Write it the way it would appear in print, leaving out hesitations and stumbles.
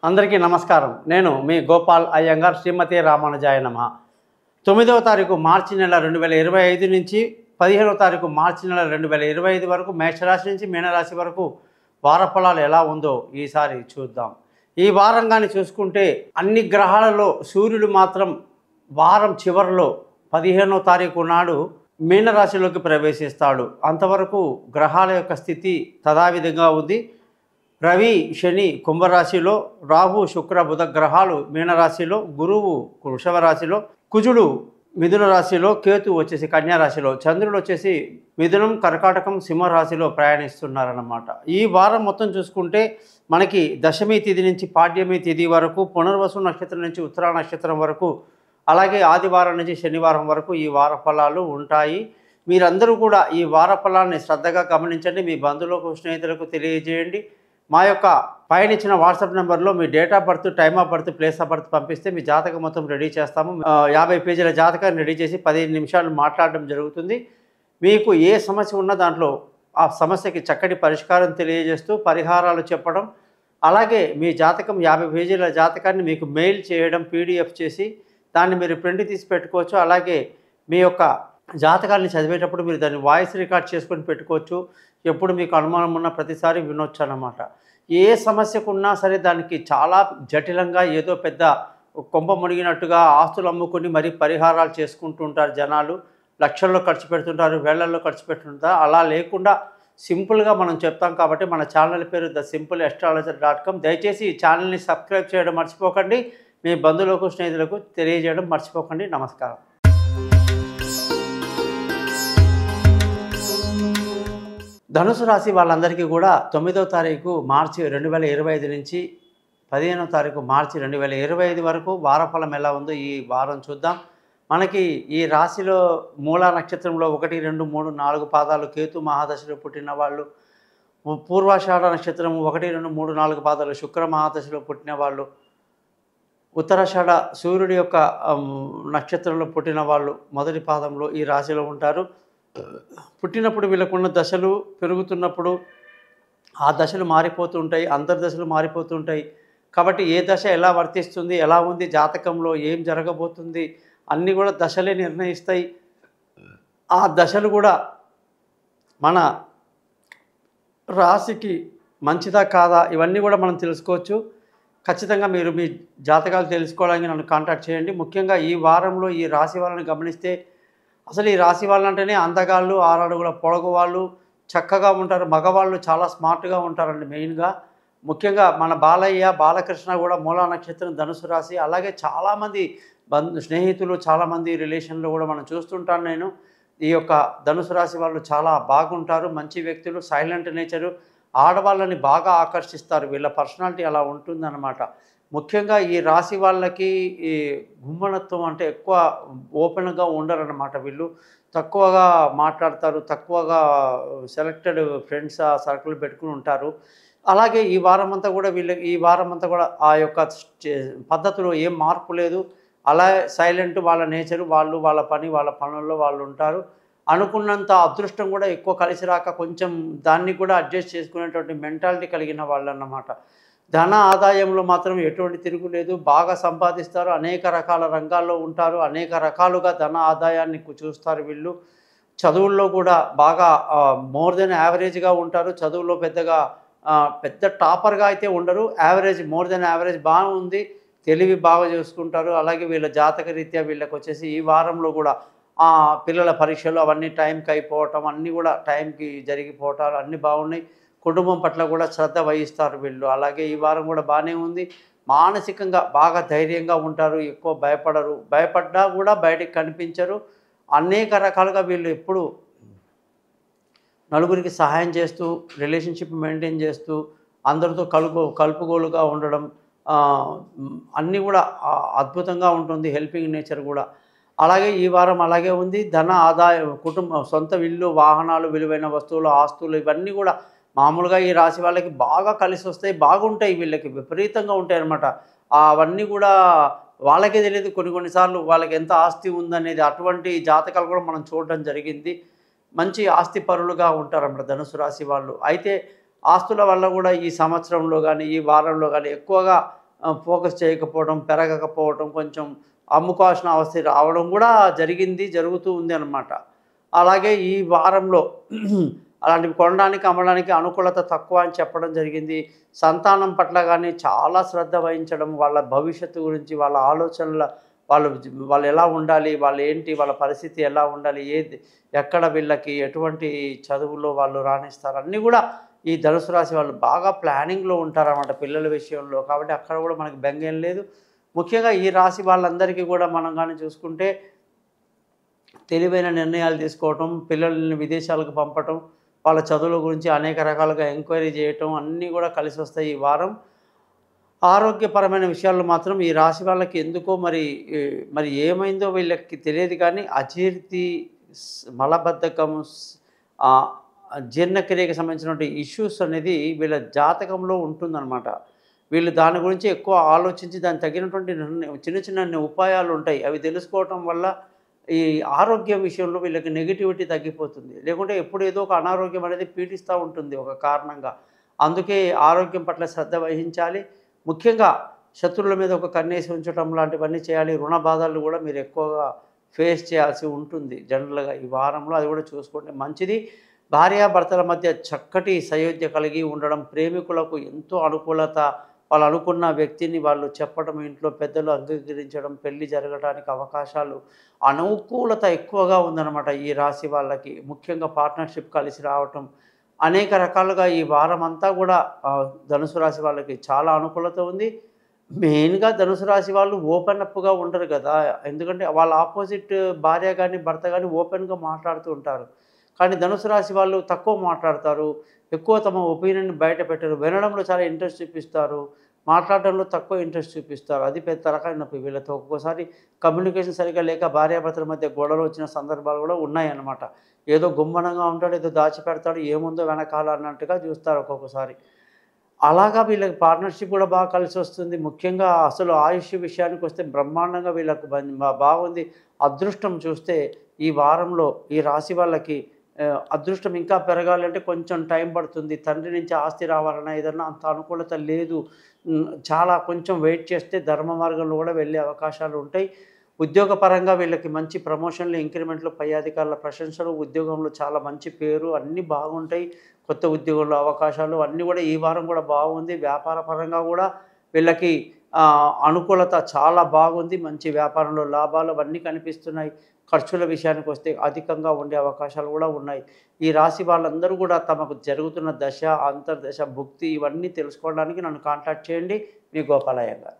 అందరికీ నమస్కారం. నేను మీ గోపాల్ అయ్యంగార్. శ్రీమతి రామానుజాయ నమః. 9వ తారీఖు మార్చి నెల 2025 నుంచి 15వ తారీఖు మార్చి నెల 2025 వరకు మేషరాశి నుంచి మీనరాశి వరకు వార ఫలాలు ఎలా ఉందో ఈసారి చూద్దాం. ఈ వారం కానీ చూసుకుంటే అన్ని గ్రహాలలో సూర్యుడు మాత్రం వారం చివరిలో 15వ తారీఖు నాడు మీనరాశిలోకి ప్రవేశిస్తాడు. అంతవరకు గ్రహాల యొక్క స్థితి తదావిధంగా ఉంది. రవి శని కుంభరాశిలో, రాహు శుక్ర బుధ గ్రహాలు మీనరాశిలో, గురువు వృషభ రాశిలో, కుజుడు మిథున రాశిలో, కేతు వచ్చేసి కన్యా రాశిలో, చంద్రుడు వచ్చేసి మిథునం కర్కాటకం సింహరాశిలో ప్రయాణిస్తున్నారన్నమాట. ఈ వారం మొత్తం చూసుకుంటే మనకి దశమి తిథి నుంచి పాడ్యమి తిథి వరకు, పునర్వసు నక్షత్రం నుంచి ఉత్తరా నక్షత్రం వరకు, అలాగే ఆదివారం నుంచి శనివారం వరకు ఈ వార ఫలాలు ఉంటాయి. మీరందరూ కూడా ఈ వార ఫలాన్ని శ్రద్ధగా గమనించండి. మీ బంధువులకు స్నేహితులకు తెలియజేయండి. మా యొక్క పైన ఇచ్చిన వాట్సాప్ నెంబర్లో మీ date of birth, time of birth, place of birth పంపిస్తే మీ జాతకం మొత్తం రెడీ చేస్తాము. 50 పేజీల జాతకాన్ని రెడీ చేసి 15 నిమిషాలు మాట్లాడడం జరుగుతుంది. మీకు ఏ సమస్య ఉన్నా దాంట్లో ఆ సమస్యకి చక్కటి పరిష్కారం తెలియజేస్తూ పరిహారాలు చెప్పడం, అలాగే మీ జాతకం 50 పేజీల జాతకాన్ని మీకు మెయిల్ చేయడం, PDF చేసి దాన్ని మీరు ప్రింట్ తీసి పెట్టుకోవచ్చు. అలాగే మీ యొక్క జాతకాన్ని చదివేటప్పుడు మీరు దాన్ని వాయిస్ రికార్డ్ చేసుకొని పెట్టుకోవచ్చు. ఎప్పుడు మీకు అనుమానం ఉన్న ప్రతిసారి వినొచ్చు అన్నమాట. ఏ సమస్యకున్నా సరే దానికి చాలా జటిలంగా ఏదో పెద్ద కొంప మునిగినట్టుగా ఆస్తులు అమ్ముకొని మరీ పరిహారాలు చేసుకుంటూ ఉంటారు జనాలు. లక్షల్లో ఖర్చు పెడుతుంటారు, వేళ్లలో ఖర్చు పెడుతుంటారు. అలా లేకుండా సింపుల్గా మనం చెప్తాం కాబట్టి మన ఛానల్ పేరు thesimple.astrologer.com. దయచేసి ఈ ఛానల్ని సబ్స్క్రైబ్ చేయడం మర్చిపోకండి. మీ బంధువులకు స్నేహితులకు తెలియజేయడం మర్చిపోకండి. నమస్కారం. ధనుసు రాశి వాళ్ళందరికీ కూడా 9వ తారీఖు మార్చి 2025 నుంచి 15వ తారీఖు మార్చి 2025 వరకు వారఫలం ఎలా ఉందో ఈ వారం చూద్దాం. మనకి ఈ రాశిలో మూలా నక్షత్రంలో 1, 2, 3, 4 పాదాలు కేతు మహాదశలో పుట్టిన వాళ్ళు, పూర్వాషాఢ నక్షత్రం 1, 2, 3, 4 పాదాలు శుక్ర మహాదశలో పుట్టిన వాళ్ళు, ఉత్తరాషాఢ సూర్యుడి యొక్క నక్షత్రంలో పుట్టిన వాళ్ళు మొదటి పాదంలో ఈ రాశిలో ఉంటారు. పుట్టినప్పుడు వీళ్ళకున్న దశలు పెరుగుతున్నప్పుడు ఆ దశలు మారిపోతూ ఉంటాయి, అంతర్దశలు మారిపోతూ ఉంటాయి. కాబట్టి ఏ దశ ఎలా వర్తిస్తుంది, ఎలా ఉంది జాతకంలో, ఏం జరగబోతుంది అన్నీ కూడా దశలే నిర్ణయిస్తాయి. ఆ దశలు కూడా మన రాశికి మంచిదా కాదా ఇవన్నీ కూడా మనం తెలుసుకోవచ్చు. ఖచ్చితంగా మీరు మీ జాతకాలు తెలుసుకోవడానికి నన్ను కాంటాక్ట్ చేయండి. ముఖ్యంగా ఈ వారంలో ఈ రాశి వాళ్ళని గమనిస్తే అసలు ఈ రాశి వాళ్ళంటేనే అందగాళ్ళు, 6 అడుగుల పొడగు వాళ్ళు, చక్కగా ఉంటారు. మగవాళ్ళు చాలా స్మార్ట్గా ఉంటారండి. మెయిన్గా ముఖ్యంగా మన బాలయ్య, బాలకృష్ణ కూడా మూలా నక్షత్రం ధనుసు రాశి. అలాగే చాలామంది స్నేహితులు, చాలామంది రిలేషన్లో కూడా మనం చూస్తుంటాను నేను. ఈ యొక్క ధనుసు రాశి వాళ్ళు చాలా బాగుంటారు, మంచి వ్యక్తులు, సైలెంట్ నేచరు, ఆడవాళ్ళని బాగా ఆకర్షిస్తారు. వీళ్ళ పర్సనాలిటీ అలా ఉంటుందన్నమాట. ముఖ్యంగా ఈ రాశి వాళ్ళకి ఈ గుమ్మనత్వం అంటే ఎక్కువ ఓపెన్గా ఉండరన్నమాట. వీళ్ళు తక్కువగా మాట్లాడతారు, తక్కువగా సెలెక్టెడ్ ఫ్రెండ్స్ ఆ సర్కిల్ పెట్టుకుని ఉంటారు. అలాగే ఈ వారం అంతా కూడా ఆ యొక్క పద్ధతిలో ఏం మార్పు లేదు. అలా సైలెంట్, వాళ్ళ నేచరు, వాళ్ళు వాళ్ళ పని, వాళ్ళ పనుల్లో వాళ్ళు ఉంటారు. అనుకున్నంత అదృష్టం కూడా ఎక్కువ కలిసి రాక కొంచెం దాన్ని కూడా అడ్జస్ట్ చేసుకునేటువంటి మెంటాలిటీ కలిగిన వాళ్ళు అన్నమాట. ధన ఆదాయంలో మాత్రం ఎటువంటి తిరుగులేదు, బాగా సంపాదిస్తారు, అనేక రకాల రంగాల్లో ఉంటారు, అనేక రకాలుగా ధన ఆదాయాన్ని చూస్తారు వీళ్ళు. చదువుల్లో కూడా బాగా మోర్ దెన్ యావరేజ్గా ఉంటారు. చదువులో పెద్ద టాపర్గా అయితే ఉండరు, యావరేజ్, మోర్ దెన్ యావరేజ్ బాగా ఉంది. తెలివి బాగా చూసుకుంటారు. అలాగే వీళ్ళ జాతక రీత్యా వీళ్ళకి వచ్చేసి ఈ వారంలో కూడా పిల్లల పరీక్షలు అవన్నీ టైంకి అయిపోవటం, అన్నీ కూడా టైంకి జరిగిపోవటాలు అన్నీ బాగున్నాయి. కుటుంబం పట్ల కూడా శ్రద్ధ వహిస్తారు వీళ్ళు. అలాగే ఈ వారం కూడా బాగానే ఉంది. మానసికంగా బాగా ధైర్యంగా ఉంటారు, ఎక్కువ భయపడరు, భయపడ్డా కూడా బయటికి కనిపించరు. అనేక రకాలుగా వీళ్ళు ఎప్పుడు నలుగురికి సహాయం చేస్తూ, రిలేషన్షిప్ మెయింటైన్ చేస్తూ, అందరితో కలుపుగోలుగా ఉండడం అన్నీ కూడా అద్భుతంగా ఉంటుంది. హెల్పింగ్ నేచర్ కూడా అలాగే ఈ వారం అలాగే ఉంది. ధన ఆదాయం, కుటుంబం, సొంత ఇల్లు, వాహనాలు, విలువైన వస్తువులు, ఆస్తులు ఇవన్నీ కూడా మామూలుగా ఈ రాశి వాళ్ళకి బాగా కలిసి వస్తాయి, బాగుంటాయి. వీళ్ళకి విపరీతంగా ఉంటాయి అన్నమాట. అవన్నీ కూడా వాళ్ళకే తెలియదు కొన్నిసార్లు వాళ్ళకి ఎంత ఆస్తి ఉందనేది. అటువంటి జాతకాలు కూడా మనం చూడడం జరిగింది. మంచి ఆస్తి పరులుగా ఉంటారన్నమాట ధనుసు రాశి వాళ్ళు. అయితే ఆస్తుల వల్ల కూడా ఈ సంవత్సరంలో కానీ ఈ వారంలో కానీ ఎక్కువగా ఫోకస్ చేయకపోవడం, పెరగకపోవడం, కొంచెం అమ్ముకోవాల్సిన అవస్థ రావడం కూడా జరిగింది, జరుగుతూ ఉంది అన్నమాట. అలాగే ఈ వారంలో అలాంటివి కొనడానికి, అమ్మడానికి అనుకూలత తక్కువ అని చెప్పడం జరిగింది. సంతానం పట్ల గానీ చాలా శ్రద్ధ వహించడం, వాళ్ళ భవిష్యత్తు గురించి, వాళ్ళ ఆలోచనల వాళ్ళు ఎలా ఉండాలి, వాళ్ళు ఏంటి, వాళ్ళ పరిస్థితి ఎలా ఉండాలి, ఎక్కడ వీళ్ళకి ఎటువంటి చదువులో వాళ్ళు రాణిస్తారు, అన్నీ కూడా ఈ ధనుసు రాశి వాళ్ళు బాగా ప్లానింగ్‌లో ఉంటారన్నమాట పిల్లల విషయంలో. కాబట్టి అక్కడ కూడా మనకి బెంగేం లేదు. ముఖ్యంగా ఈ రాశి వాళ్ళందరికీ కూడా మనం గాని చూసుకుంటే తెలివైన నిర్ణయాలు తీసుకోవటం, పిల్లల్ని విదేశాలకు పంపటం, వాళ్ళ చదువుల గురించి అనేక రకాలుగా ఎంక్వైరీ చేయటం అన్నీ కూడా కలిసొస్తాయి ఈ వారం. ఆరోగ్యపరమైన విషయాల్లో మాత్రం ఈ రాశి వాళ్ళకి ఎందుకో మరి ఏమైందో వీళ్ళకి తెలియదు కానీ అజీర్తి, మలబద్ధకం, ఆహ్, జీర్ణక్రియకి సంబంధించినటువంటి ఇష్యూస్ అనేది వీళ్ళ జాతకంలో ఉంటుందన్నమాట. వీళ్ళు దాని గురించి ఎక్కువ ఆలోచించి దానికి తగినటువంటి చిన్న చిన్న ఉపాయాలు ఉంటాయి. అవి తెలుసుకోవటం వల్ల ఈ ఆరోగ్యం విషయంలో వీళ్ళకి నెగటివిటీ తగ్గిపోతుంది. లేకుంటే ఎప్పుడు ఏదో ఒక అనారోగ్యం అనేది పీడిస్తూ ఉంటుంది ఒక కారణంగా. అందుకే ఆరోగ్యం పట్ల శ్రద్ధ వహించాలి. ముఖ్యంగా శత్రువుల మీద ఒక కన్నేసి ఉంచడం లాంటివన్నీ చేయాలి. రుణ బాధలు కూడా మీరు ఎక్కువగా ఫేస్ చేయాల్సి ఉంటుంది జనరల్‌గా ఈ వారంలో. అది కూడా చూసుకోండి మంచిది. భార్యాభర్తల మధ్య చక్కటి సయోధ్య కలిగి ఉండడం, ప్రేమికులకు ఎంతో అనుకూలత, వాళ్ళు అనుకున్న వ్యక్తిని వాళ్ళు చెప్పడం, ఇంట్లో పెద్దలు అంగీకరించడం, పెళ్లి జరగడానికి అవకాశాలు, అనుకూలత ఎక్కువగా ఉందన్నమాట ఈ రాశి వాళ్ళకి. ముఖ్యంగా పార్ట్నర్‌షిప్ కలిసి రావటం, అనేక రకాలుగా ఈ వారం అంతా కూడా ధనుసు రాశి వాళ్ళకి చాలా అనుకూలత ఉంది. మెయిన్‌గా ధనుసు రాశి వాళ్ళు ఓపెన్ అప్‌గా ఉండరు కదా! ఎందుకంటే వాళ్ళ ఆపోజిట్ భార్య గాని, భర్త గాని ఓపెన్‌గా మాట్లాడుతూ ఉంటారు. కానీ ధనుసు రాశి వాళ్ళు తక్కువ మాట్లాడతారు. ఎక్కువ తమ ఒపీనియన్‌ని బయట పెట్టరు. వినడంలో చాలా ఇంట్రెస్ట్ చూపిస్తారు. మాట్లాడడంలో తక్కువ ఇంట్రెస్ట్ చూపిస్తారు. అది పెద్ద తలకాయ నొప్పి వీళ్ళతో. ఒక్కొక్కసారి కమ్యూనికేషన్ సరిగ్గా లేక భార్యాభర్తల మధ్య గొడవలు వచ్చిన సందర్భాలు కూడా ఉన్నాయన్నమాట. ఏదో గుమ్మనంగా ఉంటాడు, ఏదో దాచిపెడతాడు, ఏముందో వెనకాల అన్నట్టుగా చూస్తారు ఒక్కొక్కసారి. అలాగా వీళ్ళకి పార్ట్నర్‌షిప్ కూడా బాగా కలిసొస్తుంది. ముఖ్యంగా అసలు ఆయుష్ విషయానికొస్తే బ్రహ్మాండంగా వీళ్ళకు బాగుంది. అదృష్టం చూస్తే ఈ వారంలో ఈ రాశి వాళ్ళకి అదృష్టం ఇంకా పెరగాలంటే కొంచెం టైం పడుతుంది. తండ్రి నుంచి ఆస్తి రావాలన్నా ఏదన్నా అంత అనుకూలత లేదు. చాలా కొంచెం వెయిట్ చేస్తే ధర్మ మార్గంలో కూడా వెళ్ళే అవకాశాలు ఉంటాయి. ఉద్యోగపరంగా వీళ్ళకి మంచి ప్రమోషన్‌లు, ఇంక్రిమెంట్‌లు, పై అధికారుల ప్రశంసలు, ఉద్యోగంలో చాలా మంచి పేరు అన్నీ బాగుంటాయి. కొత్త ఉద్యోగంలో అవకాశాలు అన్నీ కూడా ఈ వారం కూడా బాగుంది. వ్యాపార పరంగా కూడా వీళ్ళకి అనుకూలత చాలా బాగుంది. మంచి వ్యాపారంలో లాభాలు అవన్నీ కనిపిస్తున్నాయి. ఖర్చుల విషయానికొస్తే అధికంగా ఉండే అవకాశాలు కూడా ఉన్నాయి. ఈ రాశి వాళ్ళందరూ కూడా తమకు జరుగుతున్న దశ, అంతర్దశ, భుక్తి ఇవన్నీ తెలుసుకోవడానికి నన్ను కాంటాక్ట్ చేయండి. మీ గోపాలయ్య గారు.